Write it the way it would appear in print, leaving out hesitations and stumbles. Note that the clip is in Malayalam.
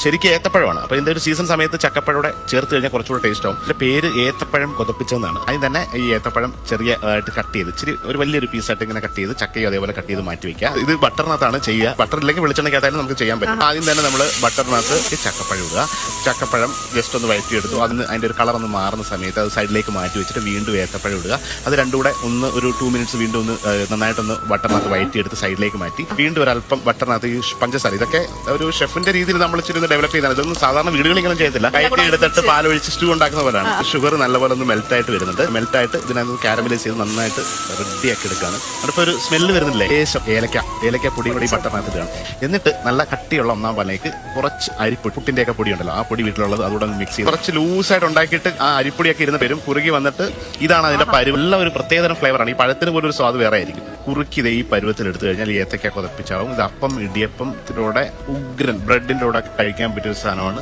ശരിക്കും ഏത്തപ്പഴമാണ്. അപ്പൊ ഇതിന്റെ ഒരു സീസൺ സമയത്ത് ചക്കപ്പഴോടെ ചേർത്ത് കഴിഞ്ഞാൽ കുറച്ചുകൂടെ ടേസ്റ്റ് ആവും. ഇതിന്റെ പേര് ഏത്തപ്പഴം കൊതപ്പിച്ചതെന്നാണ്. അതിന് തന്നെ ഈ ഏത്തപ്പഴം ചെറിയ ആയിട്ട് കട്ട് ചെയ്ത് ഇച്ചിരി ഒരു വലിയൊരു പീസായിട്ട് ഇങ്ങനെ കട്ട് ചെയ്ത് ചക്കയും അതേപോലെ കട്ട് ചെയ്ത് മാറ്റി വെക്കുക. ഇത് ബട്ടറിനകത്താണ് ചെയ്യുക. ബട്ടർ ഇല്ലെങ്കിൽ വെളിച്ചെണ്ണയ്ക്കകത്തായാലും നമുക്ക് ചെയ്യാൻ പറ്റും. ആദ്യം തന്നെ നമ്മൾ ബട്ടറിനകത്ത് ചക്കപ്പഴം ഇടുക. ചക്കപ്പഴം ജസ്റ്റ് ഒന്ന് വഴറ്റിയെടുത്തു. അതിന്റെ ഒരു കളർ ഒന്ന് മാറുന്ന സമയത്ത് അത് സൈഡിലേക്ക് മാറ്റി വെച്ചിട്ട് വീണ്ടും ഏത്തപ്പഴം ഇടുക. അത് രണ്ടും കൂടെ ഒരു 2 മിനിറ്റ്സ് വീണ്ടും ഒന്ന് നന്നായിട്ടൊന്ന് ബട്ടറിനകത്ത് വഴറ്റിയെടുത്ത് സൈഡിലേക്ക് മാറ്റി വീണ്ടും ഒരല്പം ബട്ടറിനകത്ത് ഈ പഞ്ചസാര, ഇതൊക്കെ ഒരു ഷെഫിന്റെ രീതിയിൽ നമ്മൾ ഇച്ചിരി ഡെവലപ്പ് ചെയ്താണ്. ഇതൊന്നും സാധാരണ വീടുകളിൽ ഇങ്ങനെ ചെയ്യത്തില്ല. കയറ്റി എടുത്തിട്ട് പാലൊഴിച്ച് സ്റ്റൂ ഉണ്ടാക്കുന്ന പോലെയാണ്. ഷുഗർ നല്ലപോലെ ഒന്ന് മെൽറ്റായിട്ട് വരുന്നുണ്ട്. മെൽറ്റായിട്ട് ഇതിനകത്ത് കാരമലൈസ് ചെയ്ത് നന്നായിട്ട് റെഡിയാക്കി എടുക്കുകയാണ്. അടുത്ത ഒരു സ്മെല്ല് വരുന്നില്ലേ, ലേശം ഏലക്ക പൊടി കൂടി ബട്ടറിനകത്ത് ഇടുകയാണ്. എന്നിട്ട് നല്ല കട്ടിയുള്ള ഒന്നാം പാലിലേക്ക് കുറച്ച് അരിപ്പൊടി, പുട്ടിന്റെ ഒക്കെ പൊടി ഉണ്ടല്ലോ, ആ പൊടി വീട്ടിലുള്ളത് അതുകൂടെ മിക്സ് ചെയ്ത് കുറച്ച് ലൂസായിട്ട് ഉണ്ടാക്കിയിട്ട് ആ അരിപ്പൊടിയൊക്കെ ഇരുന്ന് വരും. കുറുകി വന്നിട്ട് ഇതാണ് അതിന്റെ പരുവ്. എല്ലാം ഒരു പ്രത്യേകതരം ഫ്ലേവറാണ്. ഈ പഴത്തിന് പോലും ഒരു സ്വാദ് വേറെ ആയിരിക്കും. കുറുക്കി ഈ പരുവത്തിൽ എടുത്തു കഴിഞ്ഞാൽ ഈ ഏത്തക്ക കൊതപ്പിച്ചാവും. ഇത് അപ്പം ഇടിയപ്പത്തിലൂടെ ഉഗ്രൻ ബ്രെഡിന്റെ കൂടെ കഴിക്കാൻ പറ്റിയ ഒരു സാധനമാണ്.